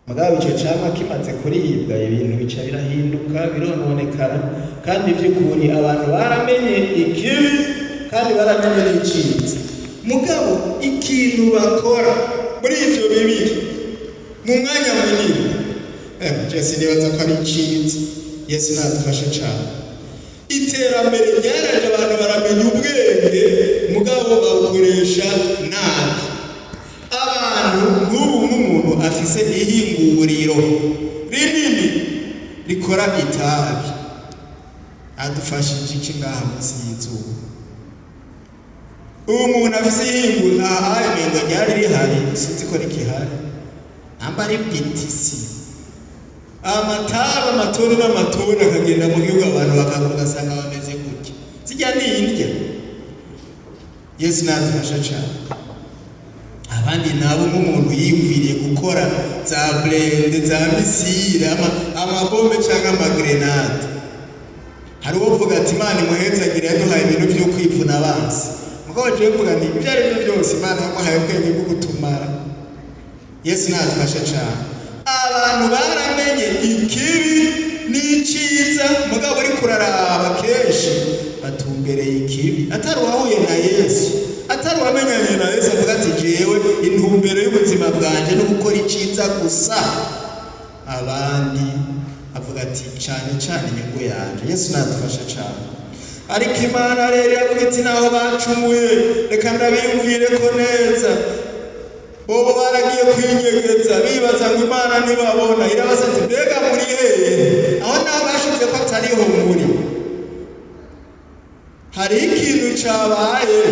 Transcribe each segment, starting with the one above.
mugabo icyo cyama kimaze kuribwa ibintu bica birahinduka birononekara, kandi by'ukuri abantu baramenye ikibi kandi baramenye n'icyiza. Mugabo ikintu bakora muri ivyo bibiri mu mwanya munini Jesse nibaza ko ari icyiza. Yesu nadufashe cyane. Iterambere ryaraje, abantu baramenya ubwenge mugabo babukoresha nabi. Abantu nk'ubu nk'umuntu afise ihinguriro rinini rikora itabi, adufashije iki ngaha munsi y'izuba? Uwo muntu afise ihinguriro ahaye mengo ryari rihari, sinzi ko rikihari, namba ari BTC. Amatara amatoni n'amatoni akagenda mu gihugu, abantu bakagura ugasanga bameze gutya. Zijya ni indya. Yesu nadufasha cyane. Abandi nabo nk'umuntu yiyumviriye gukora za blende, za misile, amabombe cyangwa amagrenade. Hari uwo mvuga ati Imana imuhezagire yaduhaye ibintu byo kwivuna abansi. Mugabo je mvuga nti ibyo ari byo byose Imana yamuhaye ubwenge bwo gutumara. Yesu nadufasha cyane. Abantu baramenye ikibi n'icyiza, mugabo uri kuraraba kenshi batumbereye ikibi. Atari uwahuye na Yesu, atari uwamenyanye na Yesu avuga ati jewe intumbero y'ubuzima bwanje no gukora icyiza gusa, abandi avuga ati cyane cyane inyungu yanje. Yesu nadufasha cyane. Ariko Imana rero yavuga iti naho bacumuye reka ndabiyumvire ko neza. Bobo baragiye kwinyegeza bibaza ngo Imana ntibabona, irabaza ati mbega muri hehe? Aho nabashije ko atariho muri. Hari ikintu cyabaye,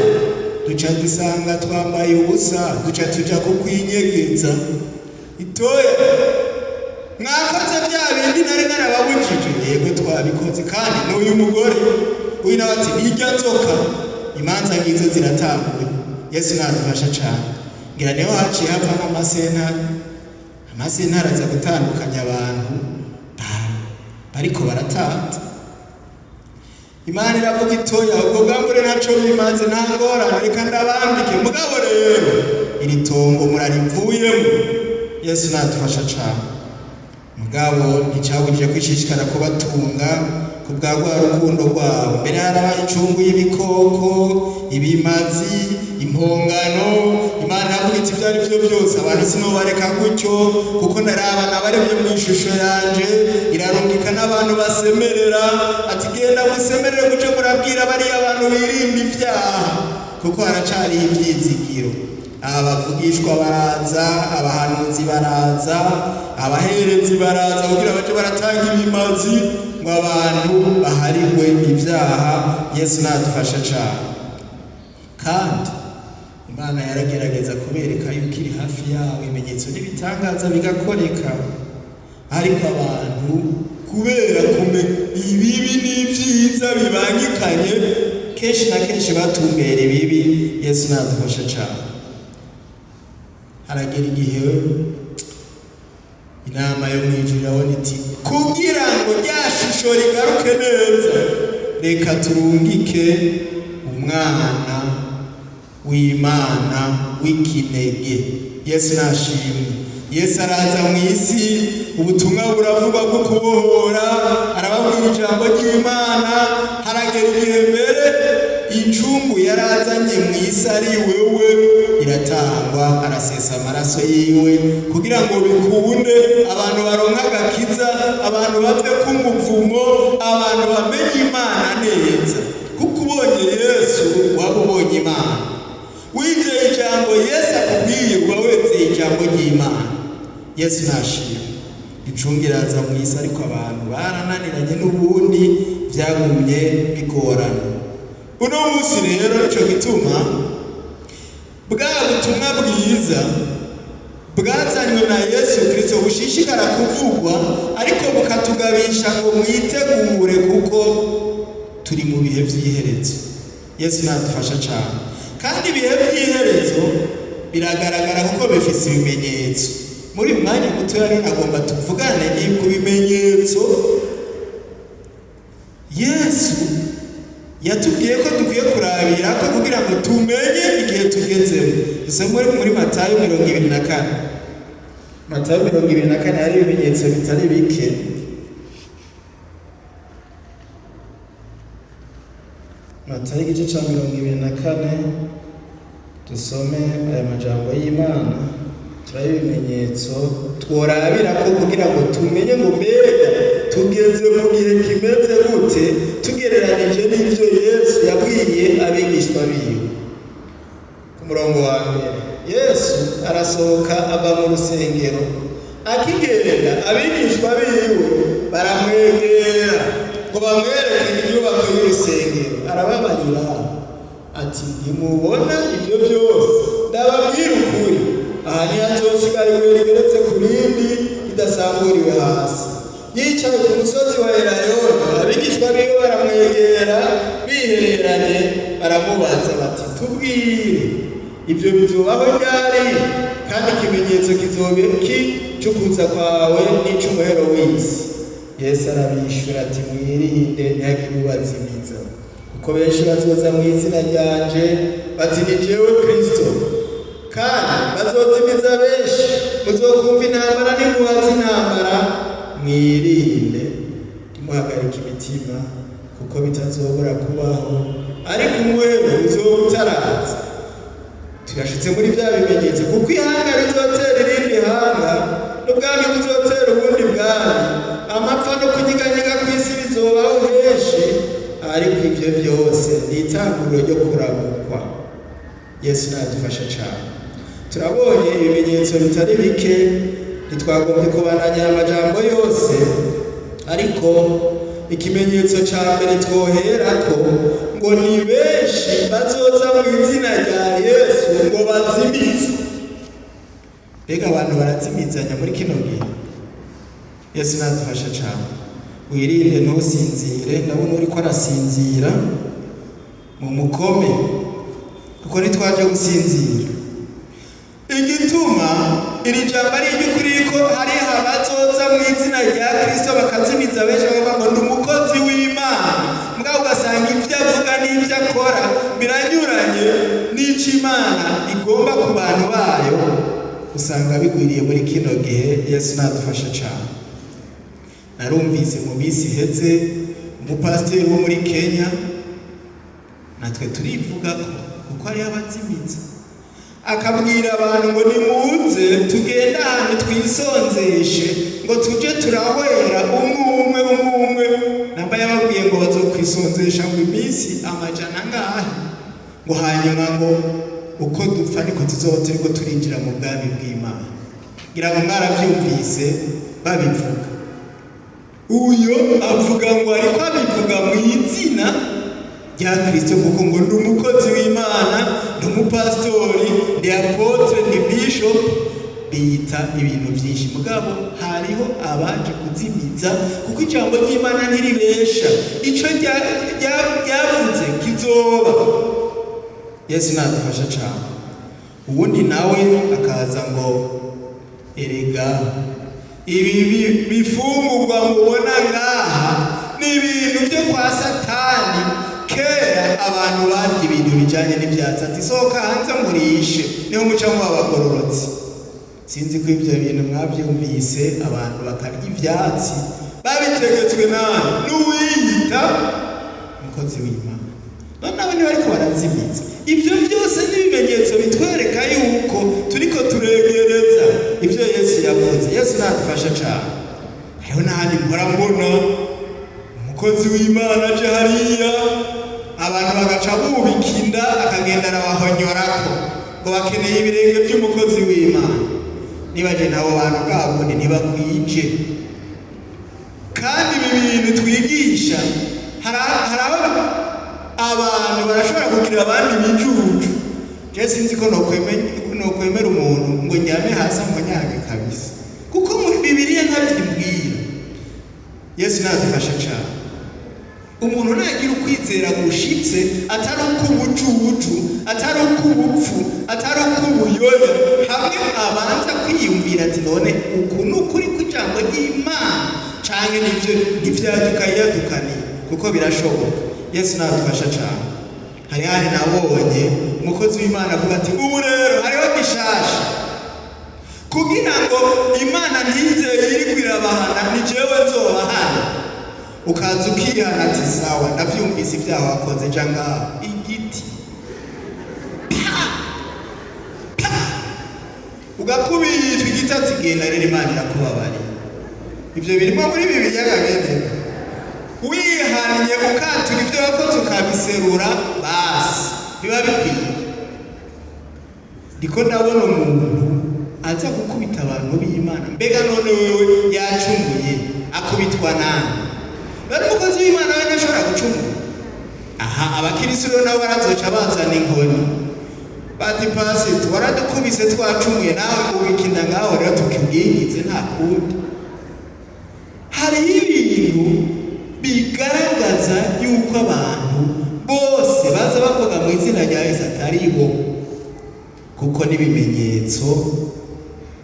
duca dusanga twambaye ubusa, duca tuja kukwinyegeza. Itoya mwakoze bya bindi nari narababujije, yego twabikoze, kandi n'uyu mugore uyu nawe ati irya nzoka, imanza ngizo ziratambuye. Yesu nadufasha cyane. Ngira niho haciye hava amasentara aza gutandukanya abantu bariko baratata. Imana iravuga itoya ubwo bwambure ntaco bimaze, nta ngorane, reka ndabambike. Mugabo rero iri tongo murarivuyemo. Yesu nadufasha cyane. Mugabo nticyabujije kwishishikara kubatunga ku bwa rwa rukundo rwabo. Mbere harabaye icungu y'ibikoko, ibimazi, impongano. Imana yavuga iti ibyo ari byo byose abantu sinobareka gutyo, kuko narabana baremye mu ishusho yanje. Irarungika n'abantu basemerera ati genda musemerere guje murabwira bariya abantu birinda ibyaha, kuko haracariho ibyizigiro. Abavugishwa baraza, abahanuzi baraza, abaherezi baraza kugira baje baratanga ibimazi ngo abantu baharigwe ibyaha. Yesu nadufasha cyane. Kandi Imana yaragerageza kubereka yuko iri hafi yawe, ibimenyetso n'ibitangaza bigakoreka. Ariko abantu kubera kumenya ibibi n'ibyiza bibangikanye, kenshi na kenshi batumbera ibibi. Yesu nadufasha cyane. Haragera igihe inama yo mwijuru irabona iti kugira ngo rya shusho rigaruke neza, reka turungike umwana w'Imana w'ikinege. Yesu nashimwe. Yesu araza mu isi, ubutumwa buravuga bwo kubohora, arababwira ijambo ry'Imana. Haragera igihe mbere incungu yarazanye mu isi ari wewe iratangwa, arasesa amaraso yiwe kugira ngo bikunde abantu baronka agakiza, abantu bave ku muvumo, abantu bamenye Imana neza. Kuko ubonye Yesu waba ubonye Imana. Wizeye ijambo Yesu akubwiye uba wizeye ijambo ry'Imana. Yesu nashimwe. Icungu iraza mu isi, ariko abantu barananiranye n'ubundi byagumye bigorana. Uno munsi rero nico gituma bwa butumwa bwiza bwazanywe na Yesu Kristo bushishikara kuvugwa, ariko bukatugabisha ngo mwitegure kuko turi mu bihe by'iherezo. Yesu nadufasha cyane. Kandi ibihe by'iherezo biragaragara kuko bifise ibimenyetso. Muri umwanya muto rero nagomba tuvugane ku bimenyetso Yesu yatubwiye ko dukwiye kurabira ko kugira ngo tumenye igihe tugezemo. Dusome muri Matayo 24. Matayo 24 hari ibimenyetso bitari bike. Matayo igice ca 24 dusome aya majambo y'Imana. Turabe ibimenyetso tworabira ko kugira ngo tumenye ngo mbega tugeze mu gihe kimeze gute tugereranije n'ivyo Yesu yabwiye abigishwa biwe. Ku murongo wa mbere, Yesu arasohoka ava mu rusengero, akigenda abigishwa biwe baramwegera ngo bamwereke inyubako y'urusengero. Arababarira ati, ntimubona ivyo vyose? Ndababwira ukuri, aha ntihazosigara ibuye rigeretse ku rindi ridasamburiwe hasi. Yicaye ku musozi wa Elayono, abigishwa biwe baramwegera bihereranye, baramubaza bati, tubwire, ivyo bizobaho ryari? Kandi ikimenyetso kizoba iki c'ukuza kwawe n'ic'umuhero w'isi? Yesu arabishura ati, mwirinde ntihagire ubazimiza, kuko benshi bazoza mu izina ryanje bati ni jewe Kristo, kandi bazozimiza benshi. Muzokumva intambara n'impuha z'intambara, mwirinde ntimuhagarike imitima, kuko bitazobora kubaho, ariko umuhero uzoba utaraza. Turashitse muri vya bimenyetso, kuko ihanga rizotera irindi hanga, n'ubwami buzotera ubundi bwami, amapfa no kunyeganyega kw'isi bizobaho henshi, ariko ivyo vyose ni itanguriro ryo kurabukwa. Yesu nadufasha cane. Turabonye ibimenyetso bitari bike, ntitwagombye kubandanya amajambo yose, ariko ikimenyetso ca mbere twoherako ngo ni benshi bazoza mu izina rya Yesu ngo bazimize. Mbega abantu barazimizanya muri kino gihe? Yesu nadufasha cane. Wirinde ntusinzire, ndabona uriko arasinzira, mu mukome, kuko ntitwaje gusinzira. Igituma iri jambo ari iry'ukuri ko hari abazoza mu izina rya Kristo bakazimiza benshi, bakavuga ngo ni umukozi w'Imana, mugabo ugasanga ivyo avuga n'ivyo akora biranyuranye n'ico Imana igomba ku bantu bayo. Usanga bigwiriye muri kino gihe. Yesu nadufasha cane. Narumvise mu minsi iheze umupasiteri wo muri Kenya, natwe turivuga ko kuko ari abazimiza, akabwira abantu ngo nimuze tugenda ahantu twisonzeshe, ngo tuje turahwera umwe. Namba yababwiye ngo bazokwisonzesha ngo iminsi 100 ngahe, ngo hanyuma ngo uko dupfa niko tuzoba turiko turinjira mu bwami bw'Imana. Ngira ngo mwaravyumvise babivuga. Uyo avuga ngo ariko abivuga mu izina rya Kristo, kuko ngo ndi umukozi w'Imana, ndi umupastori, ndi apotre, ndi bishop, biyita ibintu byinshi. Mugabo hariho abaje kuzimiza, kuko ijambo ry'Imana ntiribesha, ico ryavuze kizoba. Yesu nadufasha cane. Ubundi nawe akaza ngo erega ibi bifungurwa mubona ngaha ni ibintu vyo kwa Satani. Kera abantu barya ibintu bijanye n'ivyatsi, ati sohoka hanze murishe niho muca mu abagororotsi. Sinzi ko ivyo bintu mwavyumvise, abantu bakarya ivyatsi babitegetswe n'uwiyita umukozi w'Imana. None ni bariko barazimiza. Ivyo vyose n'ibimenyetso bitwereka yuko turiko turegereza ivyo Yesu yavuze. Yesu nadufasha cane. Hariho n'ahandi mpora mbona umukozi w'Imana aje hariya, abantu bagaca bubika inda, akagenda arabahonyorako ngo bakeneye ibirenge vy'umukozi w'Imana. Nibaje nabo bantu bwabundi ntibakwije. Kandi ibi bintu twigisha, haraho abantu barashobora kugira abandi bijuju. Je sinzi ko nokwemera umuntu ngo nyame hasi amonyage kabisa, kuko muri Bibiliya ntavyibwira. Yesu nadufasha cane. Umuntu nagira ukwizera gushitse, atari ukubujuju, atari ukubupfu, atari ukubuyoya, hamwe abanza kwiyumvira ati none uku n'ukuri kw'ijambo ry'Imana canke nivyo ntivyadukaniye, kuko birashoboka. Yesu nadufasha cane. Hari nabonye umukozi w'Imana avuga ati ubu rero hariho gishasha, kugira ngo Imana ntize iri kwirabahana ni jewe nzobahana. Ukaza ukihana ati sawa ndavyumvise ibyaha wakoze janga igiti ugakubitwa igiti ati genda rero Imana irakubabariye. Ibyo birimo muri Bibiliya gabene. Wihanye ukatura ibyo wakoze ukabiserura basi biba bikwiye. Ndiko ndabona umuntu aza gukubita abantu b'Imana, mbega none wewe yacumuye akubitwa nani? Bari umukozi w'Imana we ntashobora gucumura. Aha abakirisitu rero nabo barazoca bazana inkoni bati pastor waradukubise twacumuye nawe ubikinda ngaho rero tukibwigize nta kundi. Hari ibintu bigaragaza yuko abantu bose baza bavuga mu izina rya Yesu atari bo, kuko n'ibimenyetso.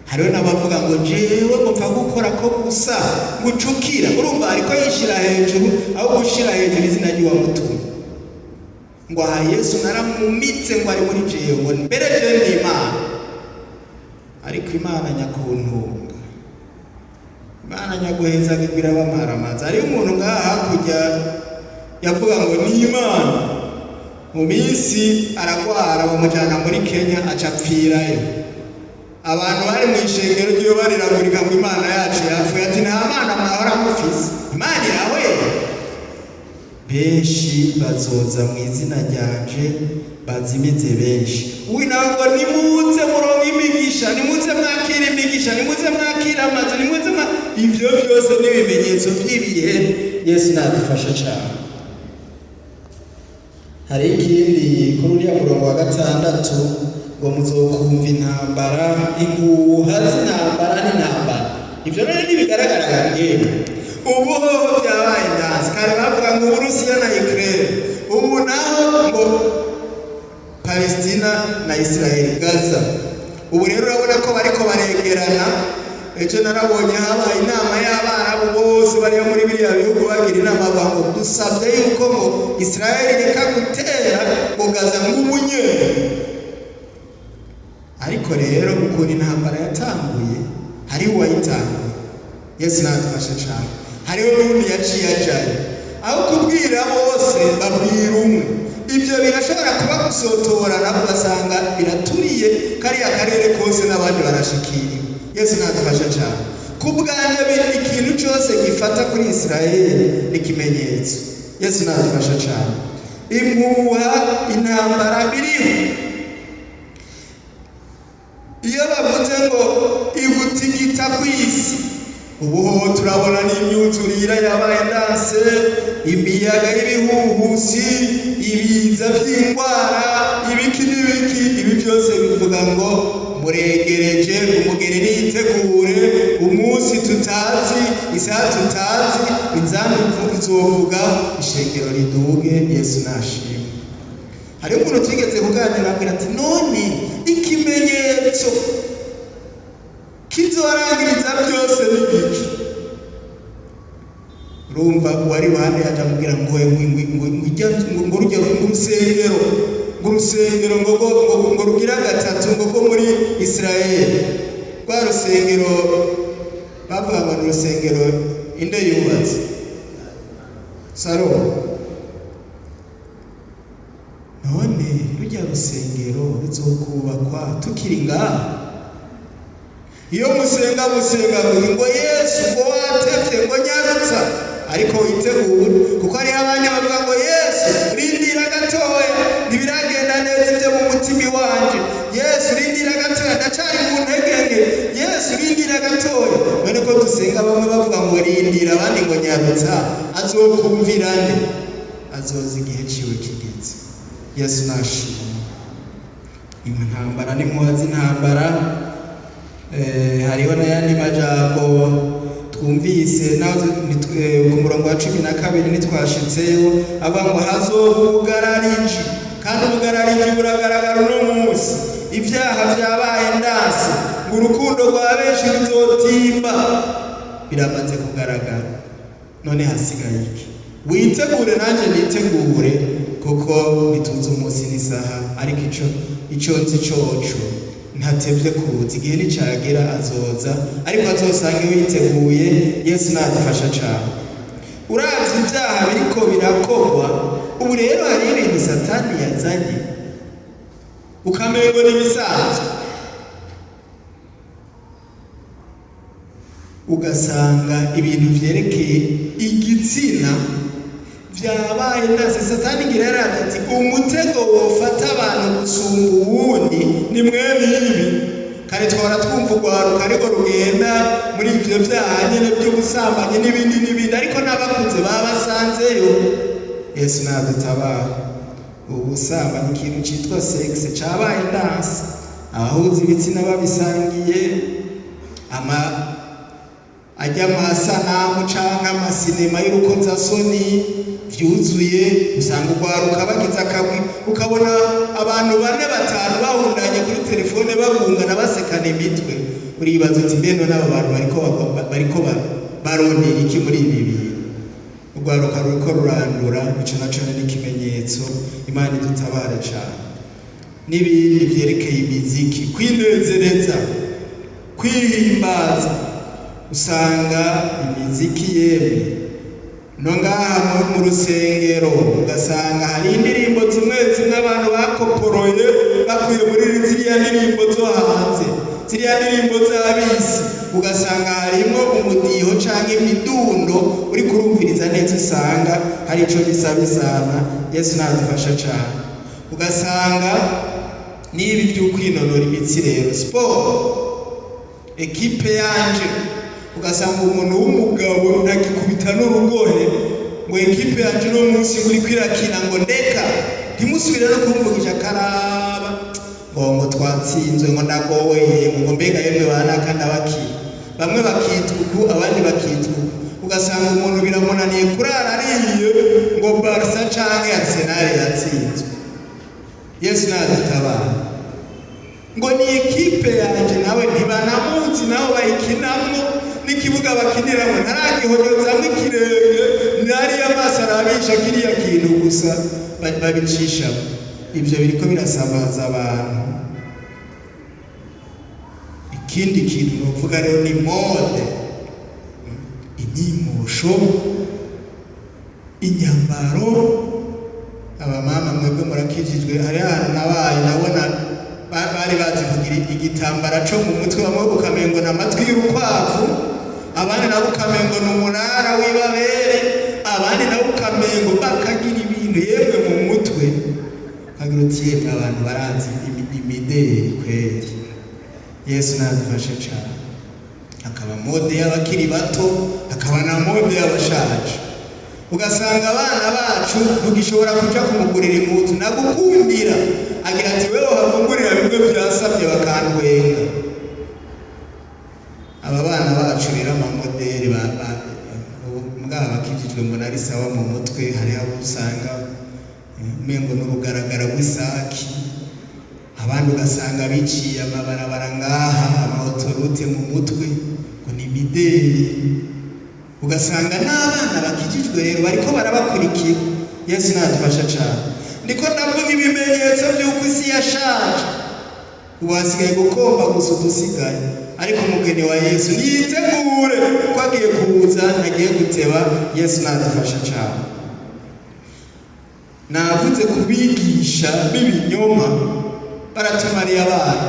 Hariho n'abavuga ngo jewe mupfa gukora ko gusa gucukira, urumva ariko yishira hejuru aho gushira hejuru izina ry'uwamutumye. Ngo aha Yesu naramumitse ngo ari muri jewe ngo mbere je ndi Imana. Ariko Imana nyakuntunga, Imana nyaguheza kugira bamaramaza. Ari umuntu ngaha hakurya yavuga ngo ni Imana, mu minsi aragwara bamujana muri Kenya acapfirayo. Abantu bari mu ishengero ryo bariragurika mu Imana yacu yapfuye ati nta Mana mwahora mufise, Imana irawe. Benshi bazoza mu izina ryanje bazimize benshi. Uwi nawe ngo nimuze muronke imigisha, nimuze mwakira imigisha, nimuze mwakira amazi, nimuze ivyo byose n'ibimenyetso by'ibihe. Yesu nadufasha cyane. Hari ikindi kuri uriya murongo wa 6 ngo muzokumva intambara, impuha z'intambara n'intambara. Ivyo rero nibigaragara ngewe ubu hoho byabaye ndanze. Kare bavuga ngo Uburusiya na Ukraine, ubu naho ngo Palestina na Israel Gaza. Ubu rero urabona ko bariko baregerana. Ejo narabonye habaye inama y'Abarabu bose bari muri biriya bihugu bagira inama bavuga ngo dusabye yuko ngo Israel reka gutera ngo Gaza nk'ubunye. Ariko rero ukuntu intambara yatanguye hari uwayitanguye. Yesu nadufashe cyane. Hariho n'undi yaciye ajaye aho kubwira bose babwira umwe. Ibyo birashobora kuba gusotorana ugasanga biraturiye kariya karere kose n'abandi barashikiriye. Yesu nadufashe cyane. Kubwanya ikintu cyose gifata kuri Israel n'ikimenyetso. Yesu nadufashe cyane. Impuha intambara biriho. Iyo bavuze ngo igutigita kw'isi, ubu turabona n'imyuzurire yabaye ndanse, imiyaga y'ibihuhusi, ibiza by'indwara, ibiki n'ibiki. Ibi byose bivuga ngo muregereje, umugeni niyitegure, umunsi tutazi, isaha tutazi, inzambi izovuga, ishengero riduge. Yesu nashimwe. Hari umuntu twigeze kuganira ambwira ati none ikimenyetso kizorangiriza byose n'ibiki. Urumva wari wande atamubwira ngo urusengero ngo rugira gatatu ngo muri Israel. Kwa rusengero bavuga ngo urusengero inde yubatse Salomo. None rujya rusengero ruzokubakwa tukiri ngaha. Iyo musenga ngo Yesu ngo watevye ngo nyarutsa, ariko witegure kuko ari abanye bavuga ngo Yesu rindira gatoya ntibiragenda neza ibyo mu mutima wanje. Yesu rindira gatoya ndacari mu ntegenge. Yesu rindira gatoya. None ko dusenga bamwe bavuga ngo rindira abandi ngo nyarutsa, azokumvira nde? Azoza igihe ciwe kigeze. Yesu nashimwe. Intambara ni muhazi intambara. Hariho n'ayandi majambo twumvise naho ku murongo wa 12 nitwashitseyo ava ngo hazobugararije, kandi ubugararije buragaragara uno munsi. Ibyaha byabaye ndase, ngo urukundo rwa benshi ruzotimba, biramaze kugaragara. None hasigaye iki? Witegure nanje nitegure, kuko bituze umunsi n'isaha. Ariko ico nzi coco ntatevye kuza, igihe nicagera azoza, ariko azosange witeguye. Yesu nadufasha cane. Uravye ivyaha biriko birakorwa ubu rero, hari ibintu Satani yazanye ukamengo n'ibisanzwe, ugasanga ibintu vyerekeye igitsina vyabaye ndase. Satani ngira yaravye ati umutego wofata abantu gusumba uwundi ni mwene ibi. Kare twara twumva urwaruka ariko rugenda muri ivyo vyaha nyene vy'ubusambanyi n'ibindi, ariko n'abakuze babasanzeyo. Yesu nadutabara. Ubusambanyi ikintu citwa sexe cabaye ndase, abahuza ibitsina babisangiye, ajya amasanamu canke amasinema y'urukozasoni vyuzuye, usanga urwaruka bagize akagwi, ukabona abantu 4-5 bahundanye kuri telefone bagungana basekana imitwe. Uribaza uti mbeno n'abo bantu bariko barondera iki muri ibi bintu? Urwaruka ruriko rurandura, ico naco n'ikimenyetso. Imana idutabare cane. N'ibindi vyerekeye imiziki, kwinezereza, kwihimbaza, usanga imiziki yemwe no ngaha mu rusengero, ugasanga hari indirimbo zimwe abantu bakoporoye bakuye muri ziriya ndirimbo zo hanze, ziriya ndirimbo z'abisi, ugasanga harimo umudiho canke imidundo uri kurumviriza neza, usanga hari ico bisabisana. Yesu nadufasha cane. Ugasanga n'ibi vy'ukwinonora imitsi rero, sport, ekipe yanje, ugasanga umuntu w'umugabo ntagikubita n'urugohe ngo ekipe yanje no munsi uri kwirakina ngo ndeka ntimusubire no kumvugisha karaba ngo twatsinzwe ngo ndagoweye ngo mbega yemwe banaka ndabakira. Bamwe bakituku abandi bakituku, ugasanga umuntu biramunaniye kurara ariye ngo Barca canke Arsenal yatsinzwe. Yesu nadutabara. Ngo ni ekipe yanje nawe ntibanamuzi, nawe bayikinamwo n'ikibuga bakiniramo ntaragihonyozamwo ikirenge, nari amaso arabisha kiriya kintu gusa babicishamo. Ivyo biriko birasambaza abantu. Ikindi kintu novuga rero ni mode, inimosho, inyambaro. Abamama mwebwe murakijijwe, hari ahantu nabaye nabona bari bazi kugira igitambara co mu mutwe, bamwe ukamengo n'amatwi y'urukwavu, abandi nabo ukamengo n'umunara w'ibabere, abandi nabo ukamengo bakagira ibintu yemwe mu mutwe. Kagira uti yemwe abantu barazi imideri kweri. Yesu nadufashe cane. Akaba mode y'abakiri bato, akaba na mode y'abashaje. Ugasanga abana bacu ntugishobora kuja kumugurira impuzu, nagukundira agira ati wewe havungurira bimwe vyasabye bakandwenga. Aba bana bacu rero amamodeli mbwa bakijijwe ngo nari sawa mu mutwe, hari abo usanga mengo n'urugaragara rw'isaki, abandi ugasanga biciye amabarabara ngaha amaotorute mu mutwe ngo ni mideli. Ugasanga n'abana bakijijwe rero bariko barabakurikira. Yesu nadufasha cane. Ndiko ndavuga ibimenyetso by'uko isi yashaje, wasigaye gukomba gusa udusigaye, ariko umugeni wa Yesu niyitegure ko agiye kuza, agiye guteba. Yesu nadufasha cane. Navuze kubigisha b'ibinyoma baratumariye abana,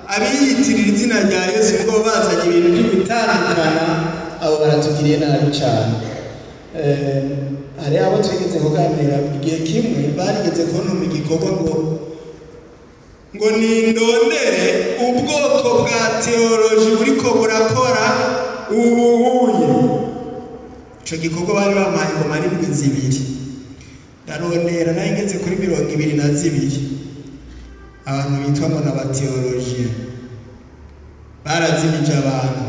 abiyitirira izina rya Yesu ngo bazanye ibintu by'ubutandukana, abo baratugiriye nabi cane. Hari abo twigeze kuganira igihe kimwe, barigeze kuntuma igikorwa ngo nindondere ubwoko bwa teoloji buriko burakora ubuhuye. Ico gikorwa bari bamaye ngo mari ndwi 2. Ndarondera nayo ngeze kuri 22. Abantu bitwa ngo n'abateoloji barazimije abantu.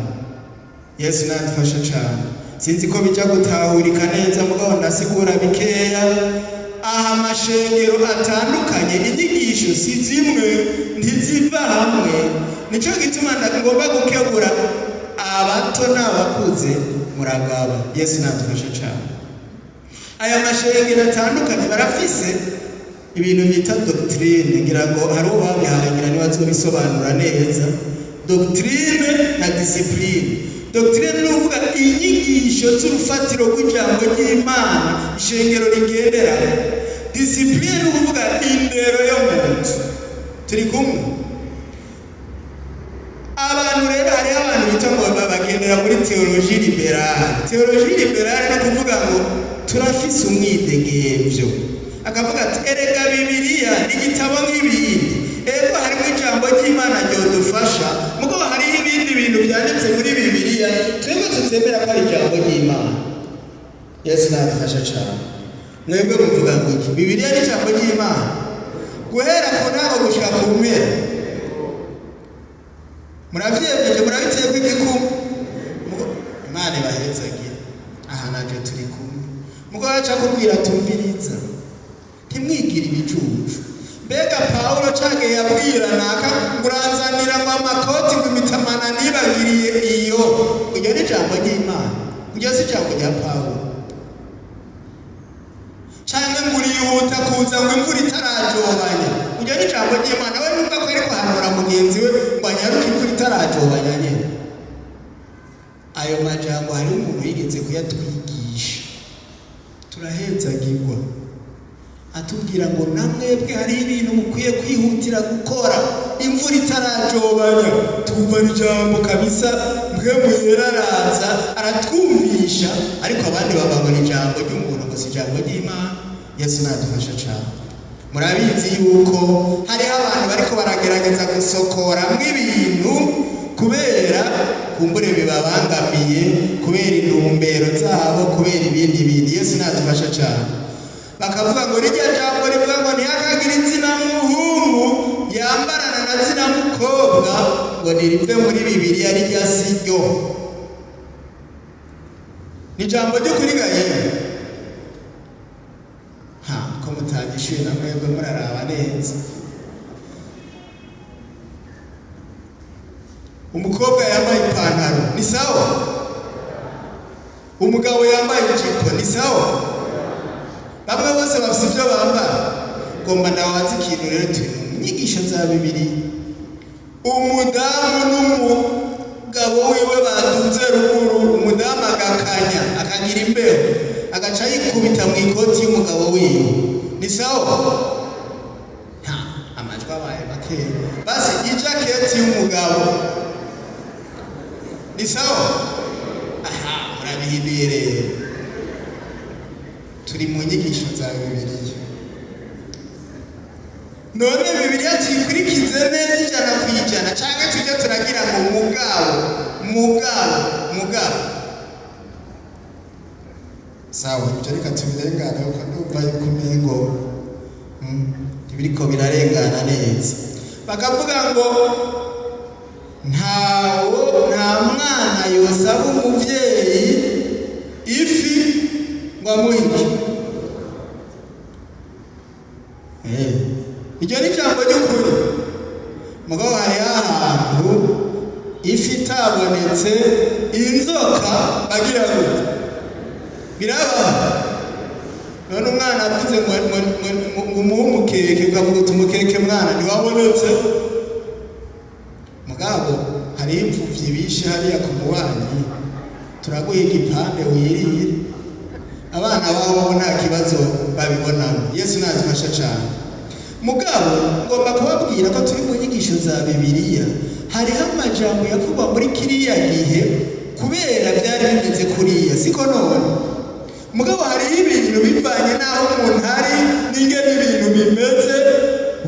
Yesu nadufasha cane. Sinzi ko bija gutahurika neza, mugabo ndasigura bikeya. Aha amashengero atandukanye, inyigisho si zimwe, ntiziva hamwe. Nico gituma ngomba gukebura abato n'abakuze muragaba. Yesu nadufasha cane. Aya mashengero atandukanye barafise ibintu bita doctrine, ngira ngo hari uwo babihaye ngira niba azobisobanura neza. Doctrine na discipline. Doctrine ni uvuga inyigisho z'urufatiro rw'ijambo ry'Imana ishengero rigendera. Discipline ni uvuga indero yo muntu. Turi kumwe? Abantu rero hari abantu bita ngo bagendera muri theologie liberale. Theologie liberale no kuvuga ngo turafise umwidegemvyo. Akavuga ati erega Bibiliya n'igitabo nk'ibindi. Ego harimo ijambo ry'Imana ryodufasha, mugabo hari ibindi bintu byanditse muri Bibiliya twebwe tutemera ko ari ijambo ry'Imana. Yesu nadufasha cyane. Mwebwe muvuga ngo iki? Bibiliya ni ijambo ry'Imana. Guhera ku ntango gushika ku mpera. Muravyemeje murabiteye kw'igikumu. Imana ibahezagira. Aha naje turi kumwe. Mugabo aca kubwira tumviriza. Ntimwigira ibicucu. Mbega Paulo canke yabwira naka nguranzanira ngo amakoti ngimitamana nibagiriye iyo. Iryo ni ijambo ry'Imana. Iryo si ijambo rya Paulo. Canke ngurihuta kuza ngo imvura itarajobanya. Iryo ni ijambo ry'Imana. We numva ko ariko hanura mugenzi we ngo anyaruke imvura itarajobanya nyene. Ayo majambo hari umuntu yigeze kuyatwigisha. Turahezagirwa. Atubwira ngo namwebwe hari ibintu mukwiye kwihutira gukora imvura itarajobanya. Twumva ijambo kabisa mwe muyeraraza aratwumvisha, ariko abandi bababona ijambo ry'umuntu ngo si ijambo ry'Imana. Yesu nadufasha cyane. Murabizi yuko hari abantu bariko baragerageza gusokora mw'ibintu kubera kumbure bibabangamiye, kubera intumbero zabo, kubera ibindi bintu. Yesu nadufasha cyane. Bakavuga ngo rijya jambo rivuga ngo ntihakagira izina muhungu yambarana na zina mukobwa ngo nirive muri Bibiliya rijya siryo. Ni jambo ry'ukuri gaye. Ko mutagishuye na mwebwe muraraba neza. Umukobwa yambaye ipantaro ni sawa? Umugabo yambaye ijipo ni sawa? Bamwe bose bafite ibyo bambara. Ngomba ndawaza ikintu rero turi mu nyigisho za Bibiliya. Umudamu n'umugabo wiwe baduze ruguru, umudamu agakanya akagira imbeho agaca yikubita mu ikoti y'umugabo wiwe. Ni sawa? Amajwi abaye make. Basi ijaketi y'umugabo ni sawa? Murabihinduye rero. Turi mu nyigisho za Bibiliya. None Bibiliya tuyikurikize neza ijana ku ijana canke tujye turagira ngo mugabo. Sawa, ibyo reka tubirengane kuko ndumva yuko umengo ibiriko birarengana neza. Bakavuga ngo nta mwana yosaba umuvyeyi ifi ngo amuhike. Iryo ni ijambo ry'ukuri. Mugabo hari ahantu ifi itabonetse inzoka bagira gute? Biraba. None umwana avuze ngo umuhe umukeke ukavuga uti umukeke mwana ntiwabonetse. Mugabo hari imfuvyi bishe hariya ku mubanyi turaguha igipande wirire. Abana babo nta kibazo babibonamo. Yesu nadufasha cyane. Mugabo ngomba kubabwira ko turi mu nyigisho za Bibiliya. Hariho amajambo yavugwa muri kiriya gihe kubera byari bimeze kuriya, siko none. Mugabo hariho ibintu bivanye n'aho umuntu hari n'ingene ibintu bimeze,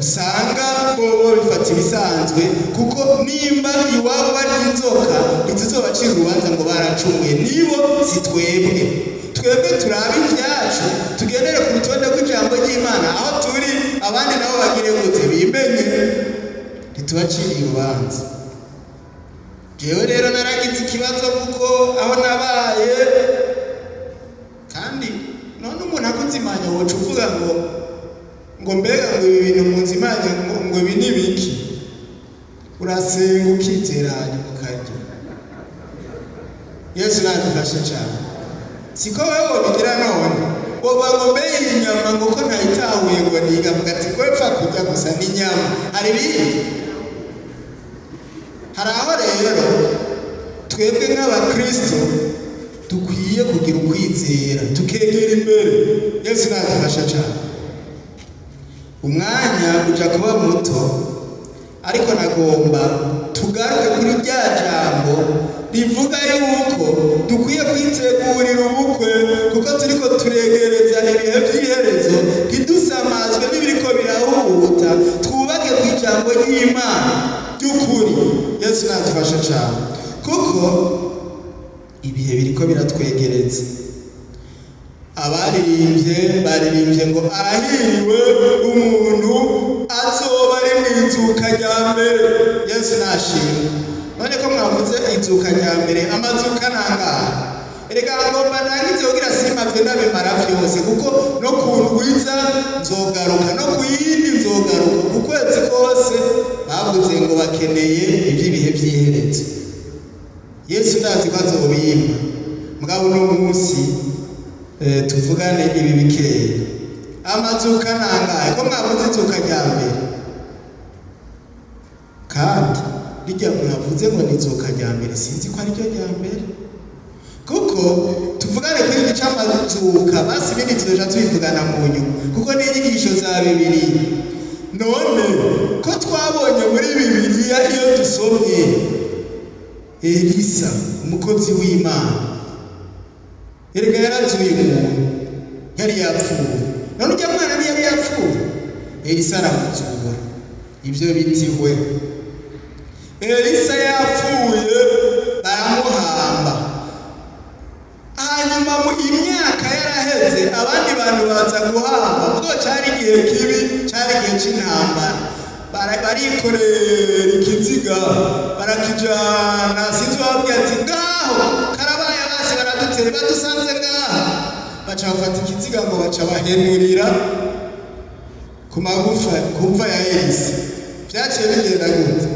usanga bobo bifata ibisanzwe, kuko nimba iwabo bari inzoka ntizizobacira urubanza ngo baracumuye, nibo si twebwe. Twebwe turabe ibyacu tugendere ku rutonde rw'ijambo ry'Imana. Aho turi abandi nabo bagire gute bimenye, ntitubaciriye urubanza. Jewe rero naragize ikibazo kuko aho nabaye, kandi none umuntu akuzimanya woca uvuga ngo mbega ngo ibi bintu munzimanye ngo ibi ni biki? Urasenga ukizera hanyuma ukarya. Yesu nadufashe cyane. Siko wewe ubigira none. bova ngo mbe inyama ngo ko ntayitahuye ngo nigavuga ati kwepfa kujya gusa n'inyama hari ibindi. Hari aho rero twebwe nk'abakristo dukwiye kugira ukwizera tukegera imbere. Yesu nadufasha cyane. Umwanya uja kuba muto, ariko nagomba tugaruke kuri rya jambo rivuga yuko dukwiye kwitegurira ubukwe kuko turiko turegereza ibihe by'iherezo, ntidusamazwe n'ibiriko birahuta, twubake ku ijambo ry'Imana by'ukuri. Yesu nadufasha cyane kuko ibihe biriko biratwegereza. Baririmbye ngo arahiriwe umuntu azoba ari mu izuka rya mbere. Yesu nashimwe. None ko mwavuze izuka rya mbere, amazuka nangahe? Erega ngomba nangize kugira simavye ndabimara vyose kuko no kundwiza nzogaruka, no kuyindi nzogaruka. Ku kwezi kose bavuze ngo bakeneye iby'ibihe by'iherezo. Yesu ndazi ko azobimpa, mugabo no munsi tuvugane ibi bikeye. Amazuka nangahe? Ko mwavuze izuka rya mbere, kandi rijya mwavuze ngo ni izuka rya mbere, sinzi ko ari ryo rya mbere. Kuko tuvugane kuri iki cy'amazuka, basi ibindi tuzoja tubivugana mu nyuma kuko ni inyigisho za Bibiliya. None ko twabonye muri Bibiliya iyo dusomye Elisa umukozi w'Imana, erega yarazuye umuntu yari yapfuye. None ujya mwana yari yapfuye, Elisa aramuzura. Ibyo bitiwe Elisa yapfuye baramuhamba. Hanyuma mu imyaka yaraheze, abandi bantu baza guhamba. Ubwo cyari igihe kibi, cyari igihe cy'intambara. Barikorera ikiziga barakijana, sinzi wabwiye ati ngaho karabaye basi baradutere badusanze ngaho. Baca bafata ikiziga ngo baca bahenurira ku magufa kumva ya Elisa. Byaciye bigenda gute?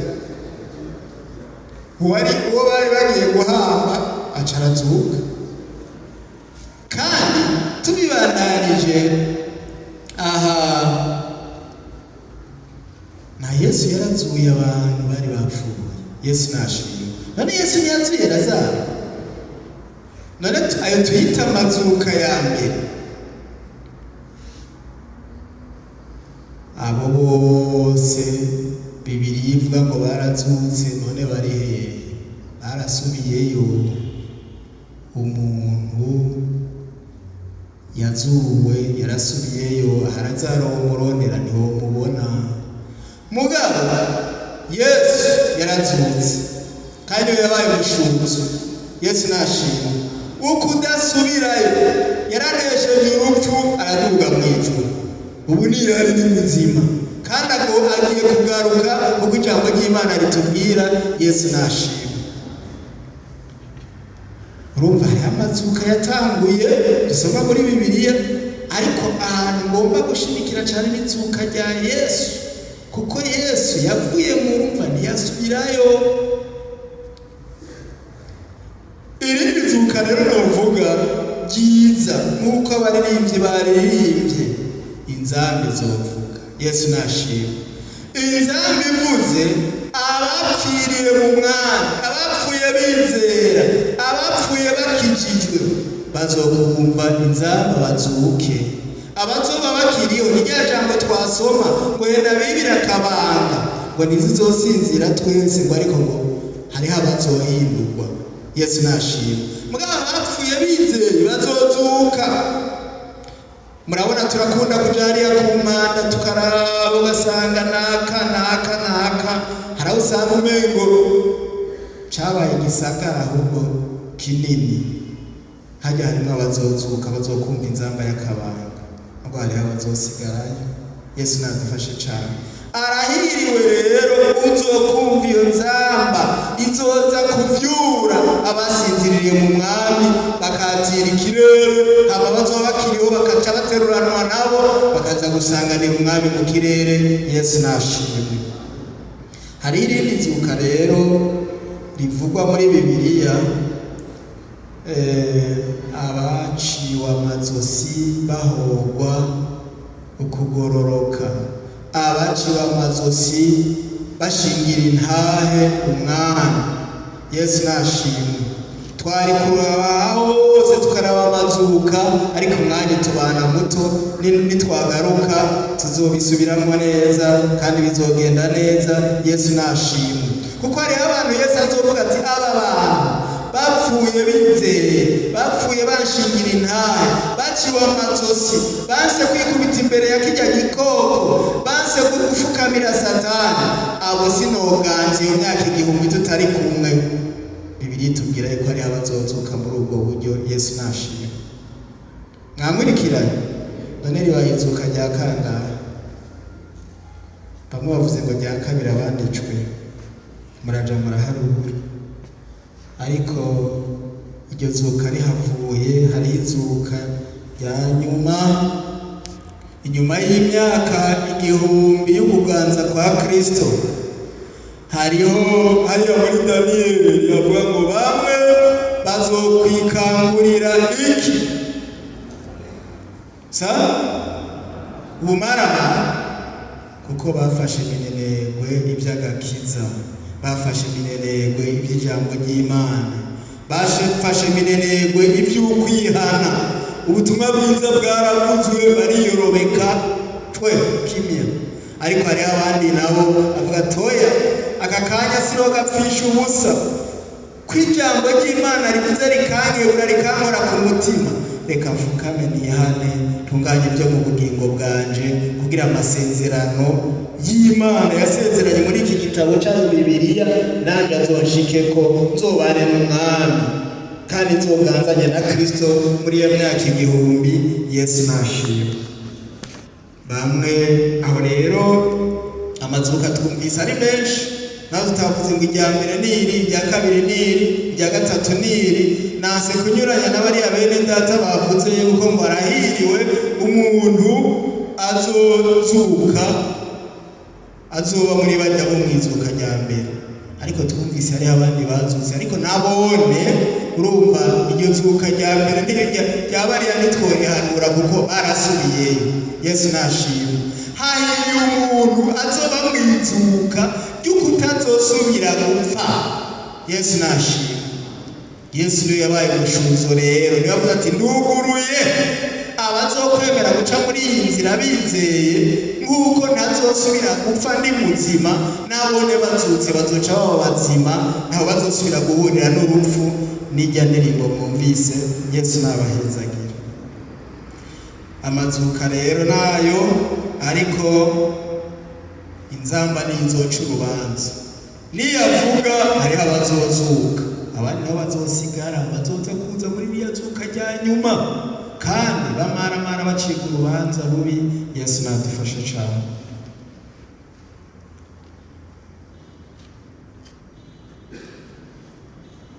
Uwo bari bagiye guhamba aca arazuka. Kandi tubibandanije aha, na Yesu yarazuye abantu bari bapfuye. Yesu nashimwe. None Yesu ntiyazuye Lazaro? None ayo tuyita amazuka ya mbere. Abo bose Bibiliya ivuga ngo barazutse, none bari hehe? Barasubiyeyo. Umuntu yazuwe yarasubiyeyo, Lazaro umuronera niho mubona. Mugabo Yesu yarazutse kandi yabaye umushutsi. Yesu nashimwe. Ukudasubirayo yaranesheje urupfu, araduga mu ijuru. Ubu ni yari ni muzima kandi agiye kugaruka kuko ijambo ry'Imana ritubwira. Yesu nashimwe. Urumva hari amazuka yatanguye dusoma muri Bibiliya, ariko ahantu ngomba gushimikira cyane n'izuka rya Yesu kuko Yesu yavuye mu rumva ntiyasubirayo. Irindi zuka rero novuga ryiza nk'uko abaririmbyi baririmbye, inzambi zovuga. Yesu nashimwe. Inzambi ivuze abapfiriye mu mwami, abapfuye bizera, abapfuye bakijijwe bazokumva inzamba bazuke. Abazoba bakiriho ni rya jambo twasoma ngo yenda bibira akabanga ngo ntizizosinzira twese, ngo ariko ngo hariho abazohindurwa. Yesu nashimwe. Mugabo abapfuye bizeye bazozuka. Murabona turakunda kuja hariya ku mpanda tukaraba ugasanga naka hari aho usanga umengo cabaye igisagara ahubwo kinini. Hajya harimo abazozuka bazokumva inzamba y'akabanga, ngo hariho abazosigarayo. Yesu nadufashe cane. Arahiriwe rero uzokumva iyo nzamba izoza kuvyura abasinziriye mu mwami, bakatira ikirere. Haba bazoba bakiriho bakaca bateruranwa nabo bakaza gusanganira umwami mu kirere. Yesu nashimwe. Hari irindi zuka rero rivugwa muri Bibiliya abaciwe amazosi bahogwa ukugororoka, abaciwe amazosi bashingira intahe umwami. Yesu nashimwe. Twari kuraba hose tukaraba amazuka, ariko umwanya tubana muto, nitwagaruka tuzobisubiramwo neza kandi bizogenda neza. Yesu nashimwe. Kuko hari abantu Yesu azovuga ati aba bantu bapfuye bizeye, bapfuye bashingira intahe, baciwe amazosi, banse kwikubita imbere ya kirya gikoko, banse gufukamira Satani, abo sinoganze iyo myaka 1000 tutari kumwe. Bibiliya itubwira yuko hari abazozuka muri ubwo buryo. Yesu nashimwe. Mwamurikiranye none ribayizuka rya kangahe? Bamwe bavuze ngo rya kabiri, abandi icwe, muraja muraharura. Ariko iryo zuka rihavuye, hari izuka rya nyuma, inyuma y'imyaka 1000 y'ukuganza kwa Kristo. Hariyo muri Daniyeli yavuga ngo bamwe bazokwikangurira iki? Ubumarama, kuko bafashe minenegwe iby'agakiza, bafashe minenegwe iby'ijambo ry'Imana, bafashe minenegwe iby'ukwihana. Ubutumwa bwiza bwaravuzwe, bariyorobeka twe kimya. Ariko hari abandi nabo avuga toya, aka kanya siro gapfisha ubusa, kwijambo ry'Imana rivuze rikankebura rikankora ku mutima. Reka mfukame niyane, tunganye ibyo mu bugingo bwanje, kugira amasezerano y'Imana yasezeranye muri iki gitabo cya Bibiliya nanjye azonshikeko, nzobane n'umwami kandi nzoganzanye na Kristo muri iyo myaka 1000. Yesu nashimwe. Bamwe aho rero amazuka twumvise ari menshi, nazo tutavuze ngo irya mbere niri, irya kabiri niri, irya gatatu niri. Nase kunyuranya n'abari abene data bavuze yuko ngo arahiriwe umuntu azozuka, azoba muri bajya bo mwizuka rya mbere. Ariko twumvise hari abandi bazutse, ariko nabone urumva iryo zuka rya mbere ryabariya nitworihanura kuko barasubiyeyo. Yesu nashimwe. Hahiriye umuntu azoba mwizuka ry'ukutazosubira gupfa. Yesu nashimwe. Yesu niwe yabaye umushuzo rero, niwe avuga ati nduguruye abazokwemera guca muri iyi nzira bizeye, nk'uko ntazosubira gupfa ndi muzima, nabone bazutse bazoca baba bazima, ntaho bazosubira guhurira n'urupfu. N'ijya ndirimbo mwumvise. Yesu nabahezagira. Amazuka rero nayo, ariko inzamba nizoca urubanza. Niyavuga hariho abazozuka, abandi nabo bazosigara, bazoza kuza muri iriya zuka rya nyuma, kandi bamaramara bacika urubanza rubi. Yesu nadufashe cyane.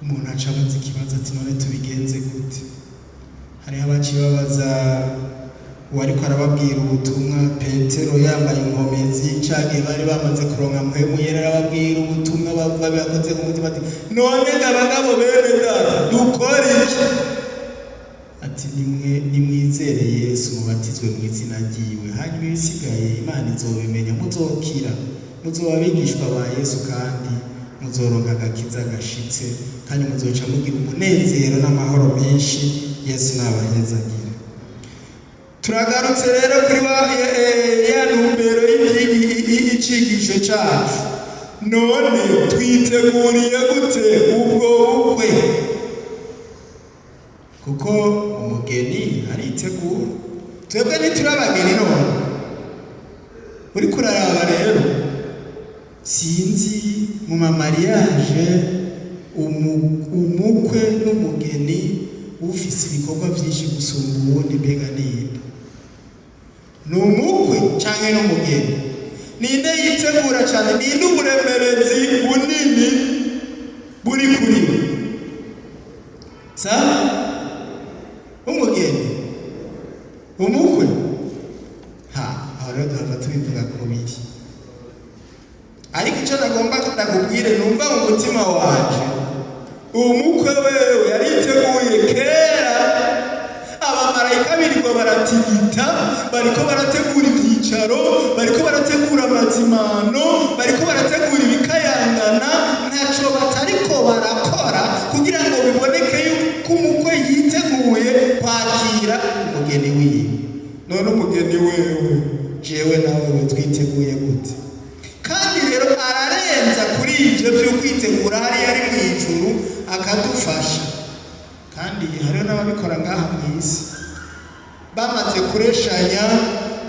Umuntu acabaza ikibazo ati none tubigenze gute? Hariho abaciye babaza uwariko arababwira ubutumwa, Petero yambaye inkomezi, cyagiye bari bamaze kuronka mpwemu yera, arababwira ubutumwa bava bakoze ku mutima ati none abagabo bene data dukore iki? Ati nimwizere Yesu, mubatizwe mu izina ryiwe, hanyuma ibisigaye Imana izobimenya, muzokira, muzoba abigishwa ba Yesu, kandi muzoronka agakiza gashitse, kandi muzoca mugira umunezero n'amahoro menshi. Yesu nabahezagira. Turagarutse rero kuri ya ntumbero y'icigisho cyacu. None twiteguriye gute ubwo bukwe? Kuko umugeni aritegura, twebwe ntiturabageni none. Uri kuraraba rero, sinzi mu mamariage umukwe n'umugeni ufise ibikorwa byinshi gusumba ubundi, mbega ninde? Ni umukwe canke n'umugeni? Ninde yitegura cyane? Ninde uburemerezi bunini buri kuri we? Umugeni? Umukwe? Aho rero duhava tubivuga ku biri. Ariko icyo nagomba ndakubwire, numva mu mutima wanje umukwe wewe yariteguye baratirita, bariko barategura ivyicaro, bariko barategura amazimano, bariko barategura ibikayangana, ntaco batariko barakora kugira ngo biboneke yuko umukwe yiteguye kwakira umugeni wiwe. None umugeni wewe jewe nawe twiteguye gute? Kandi rero ararenza kuri ivyo vyo kwitegura hariya ari mw'ijuru akadufasha. Kandi hariho n'ababikora ngaha mw'isi bamaze kureshanya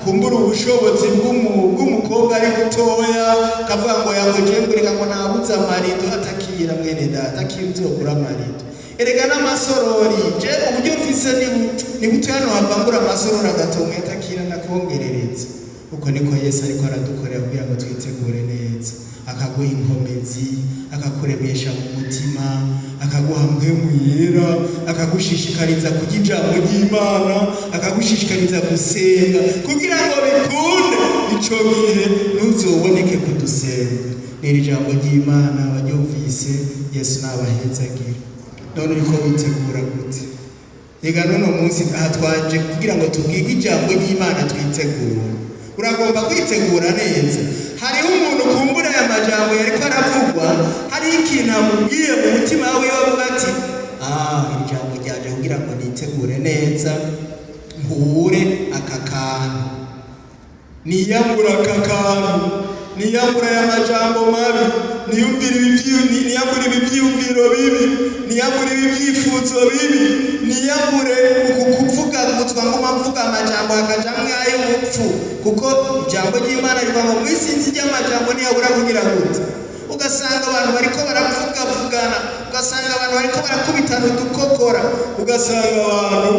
kumbura ubushobozi bw'umukobwa ari gutoya, kavuga ngo yagojengurika ngo nabuze amarido, atakira mwene data akizogura amarido. Erega n'amasorori je uburyo mfise ni buto hano havangura amasorori agatonga atakira nakongerereza. Uko niko Yesu ariko aradukorera kugira ngo twitegure neza, akaguha inkomezi, akakuremesha mu mutima, akaguha mpwemu yera, akagushishikariza kurya ijambo ry'Imana, akagushishikariza gusenga kugira ngo bikunde. Ico gihe ntuzoboneke kudusenga. N'iri jambo ry'Imana baryumvise, Yesu nabahezagira. None uriko witegura gute? Ega none munsi aha twaje kugira ngo tubwige ijambo ry'Imana twitegura. Uragomba kwitegura neza. Hariho umuntu kumbura aya majambo yariko aravugwa, hari ikintu amubwiye mu mutima wawe avuga ati iri jambo ryaje kugira ngo nitegure neza, mpure aka kantu, niyambura aka kantu, niyambura aya majambo mabi, niyambura ibyiyumviro bibi, niyambura ibyifuzo bibi, niyambure ukuvuga gutwa ngoma mvuga amajambo akajamwe ay'ubupfu, kuko ijambo ry'Imana riva mu mwisinzi ry'amajambo ntiyabura kugira gute. Ugasanga abantu bariko baravugana, ugasanga abantu bariko barakubitana udukokora, ugasanga abantu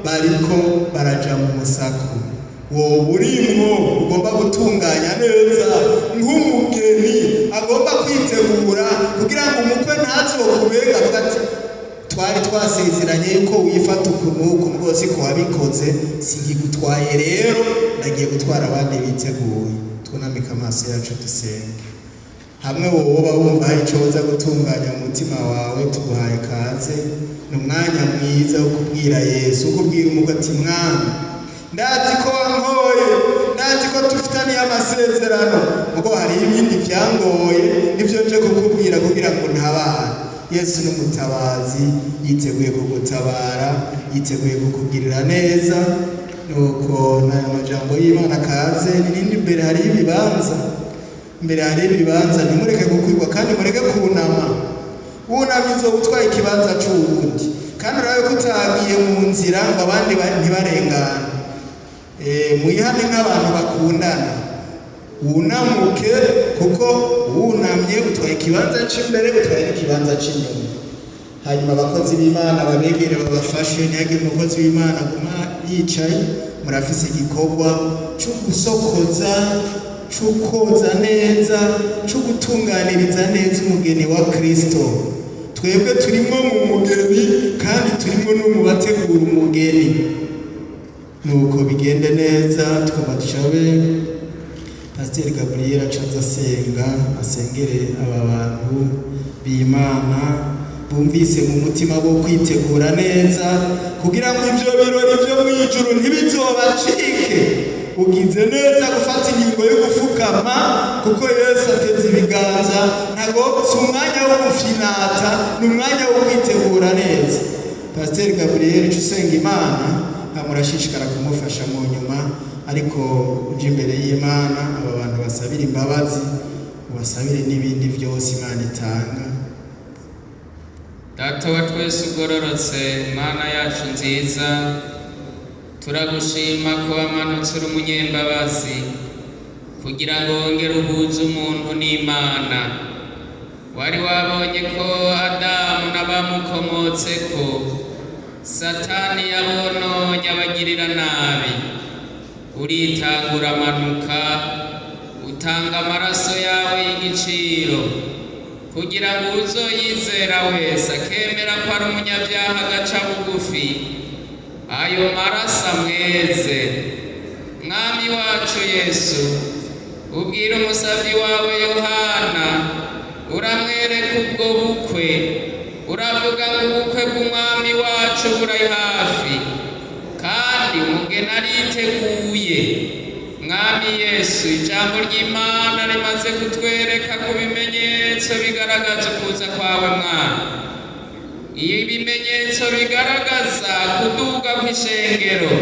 bariko baraja mu musako. Wowe urimwo ugomba gutunganya neza nk'umugeni agomba kwitegura kugira ngo umukwe ntazokubega avuga ati twari twasezeranye yuko wifata ukunuku rwose ko wabikoze, singigutwaye rero ndagiye gutwara abandi biteguye. Twunamika amaso yacu dusenge. Hamwe wowe wumva hari ico uza gutunganya mu mutima wawe, tuguhaye kaze. Ni umwanya mwiza wo kubwira Yesu, ukubwira umukwe ati mwana, ndazi ko wankoye, ndazi ko tufitaniye amasezerano, mugo hari ibindi vyangoye, nivyo nje kukubwira kugira ngo ntabane. Yesu n'umutabazi, yiteguye kugutabara, yiteguye kukugirira neza. Nuko n'aya majambo y'Imana kaze. N'indi mbere hari ibibanza, mbere hari ibibanza, ntimureke gukwirwa kandi mureke kunama. Wunamye uzobutwaye ikibanza c'uwundi, kandi urabe ko utagiye mu nzira ngo abandi ntibarengane. Mwihane nk'abantu bakundana, wunamuke kuko wunamye utwaye ikibanza c'imbere, utwaye n'ikibanza c'inyuma. Hanyuma abakozi b'Imana babegere babafashe, ntihagire umukozi w'Imana guma yicaye. Murafise igikorwa cyo gusokoza, cyo koza neza, cyo gutunganiriza neza umugeni wa Kristo. Twebwe turimo mu mugeni kandi turimo no mu bategura umugeni. Nuko bigende neza. Tukaba dushabe Pastor Gabriel acaza asenga, asengere aba bantu b'Imana bumvise mu mutima bo kwitegura neza kugira ngo ivyo birori vyo mw'ijuru ntibizobacike. Ugize neza gufata ingingo yo gufukama kuko Yesu ateze ibiganza, ntago si umwanya wo gufinata, ni umwanya wo kwitegura neza. Pastor Gabriel usenga Imana amurashishikara kumufasha mu nyuma, ariko uje imbere y'Imana aba bantu basabira imbabazi, ubasabire n'ibindi byose Imana itanga. Data wa twese ugororotse, Mana yacu nziza, turagushima ko wamanutse uri umunyembabazi kugira ngo wongere uhuze umuntu n'Imana. Wari wabonye ko Adamu n'abamukomotseko Satani yabononye abagirira nabi, uritangura amanuka utanga amaraso yawe y'igiciro kugira ngo uzoyizera wese akemera ko ari umunyabyaha agaca bugufi, ayo maraso amweze. Mwami wacu Yesu, ubwira umusavyi wawe Yohana, uramwereka ubwo bukwe, uravuga ngo ubukwe bw'umwami wacu buri hafi, kandi umugeni ariteguye. Mwami Yesu, ijambo ry'Imana rimaze kutwereka ku bimenyetso bigaragaza ukuza kwawe Mwana. Iyo ibimenyetso bigaragaza kuduga kw'ishengero,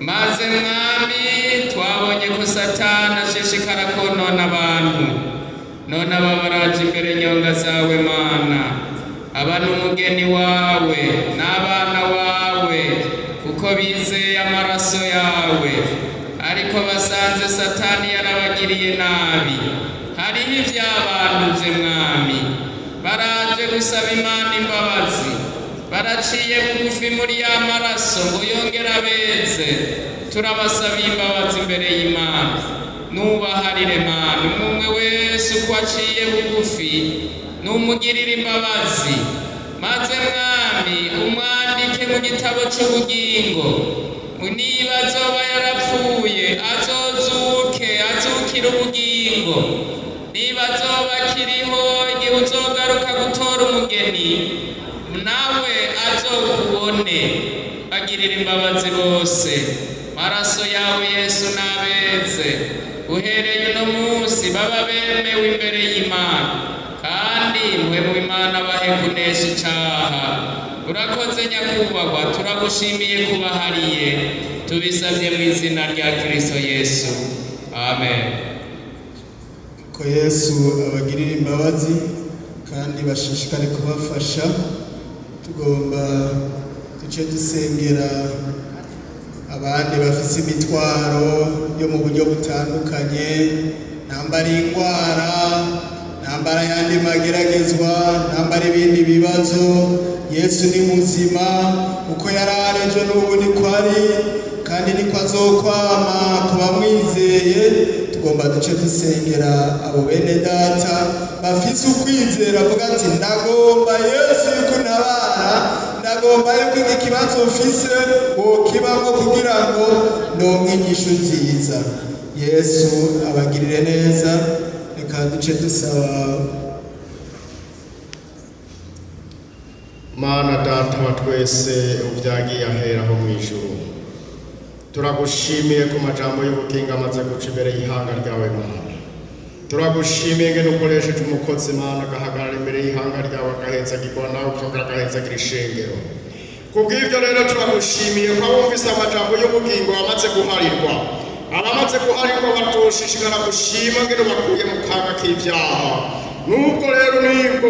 maze Mwami twabonye ko Satani ashishikara konona abantu, none aba baraje imbere nyonga zawe Mana, aba n'umugeni wawe n'abana wawe, kuko bizeye amaraso yawe, ariko basanze Satani yarabagiriye nabi. Hariho ivyabanduje Mwami, baraje gusaba Imana imbabazi, baraciye bugufi muri ya maraso ngo yongere abeze. Turabasaba imbabazi imbere y'Imana, nubaharire Mana umwe wese uko aciye bugufi, numugirire imbabazi, maze Mwami umwandike mu gitabo c'ubugingo. Niba azoba yarapfuye azozuke, azukire ubugingo. Niba azoba akiriho igihe uzogaruka gutora umugeni, nawe azokubone. Bagirira imbabazi bose, maraso yawe Yesu nabeze, uhereye uno munsi baba bemewe imbere y'Imana, kandi muhemu Imana bahe kunesha icaha. Urakoze nyakubahwa, turagushimiye kubahariye, tubisavye mu izina rya Kristo Yesu, amen. Ko Yesu abagirira imbabazi kandi bashishikare kubafasha, tugomba duce dusengera abandi bafise imitwaro yo mu buryo butandukanye, nambara ingwara, nambara yandi mageragezwa, nambara ibindi bibazo. Yesu ni muzima, uko yarari ejo n'ubu niko ari, kandi niko azokwama ku bamwizeye. Tugomba duce dusengera abo bene data bafise ukwizera, avuga ati ndagomba Yesu yuko ntabara, ndagomba yuko iki kibazo mfise wokibamwo kugira ngo ndonke inyishu nziza. Yesu abagirire neza. Reka duce dusaba. Mana Data wa twese uvyagiye aheraho mw'ijuru, turagushimiye ku majambo y'ubugingo amaze guca imbere y'ihanga ryawe Mana. Turagushimiye ngene ukoresheje umukozi Mana agahagarara imbere y'ihanga ryawe agahezagirwa nawe ukongera agahezagira ishengero. Kubw'ivyo rero turagushimiye ko abumvise amajambo y'ubugingo bamaze guharirwa, abamaze guharirwa batoshishikara gushima ngene bakuye mu kaga k'ivyaha. Nubwo rero nibwo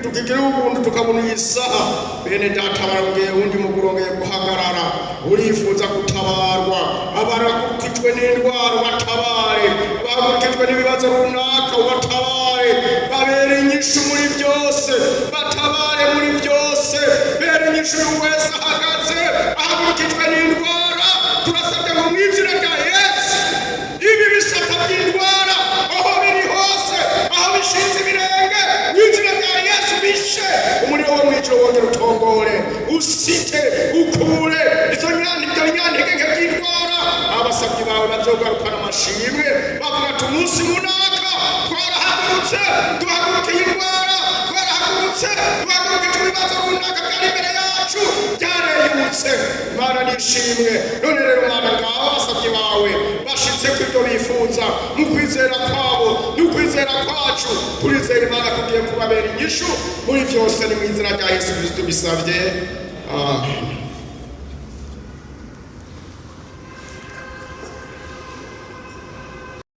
tukigira ubuntu tukabona iyi saha, bene data barongeye undi mugurongeye guhagarara, urifuza gutabarwa, abaragurukijwe n'indwara ubatabare, abagurukijwe n'ibibazo runaka ubatabare, babere inyishu muri byose, batabare muri byose, bere inyishu wese ahagaze ahagurukijwe n'indwara. Turasabye ngo mw'izina rya Yesu ibi bisata by'indwara aho biri hose, aho bishinze ibirenge, mw'izina rya Yesu bishe umuriro wo mw'ijoro wongera utongore, usite ukure izo nyantege by'indwara. Abasabyi bawe bazogarukana amashimwe bavuga ati umunsi runaka twarahagurutse duhagurukiye indwara, twarahagurutse duhagurukije ibibazo runaka byari imbere yacu byareyutse. Mana nishimwe. None rero Mana ngaho abasabyi bawe bashitse ku ibyo bifuza, mu kwizera kwabo n'ukwizera kwacu turizera Imana kugiye kubabera inyishu muri vyose. Ni mu izina rya Yesu Kristo bisavye, amen.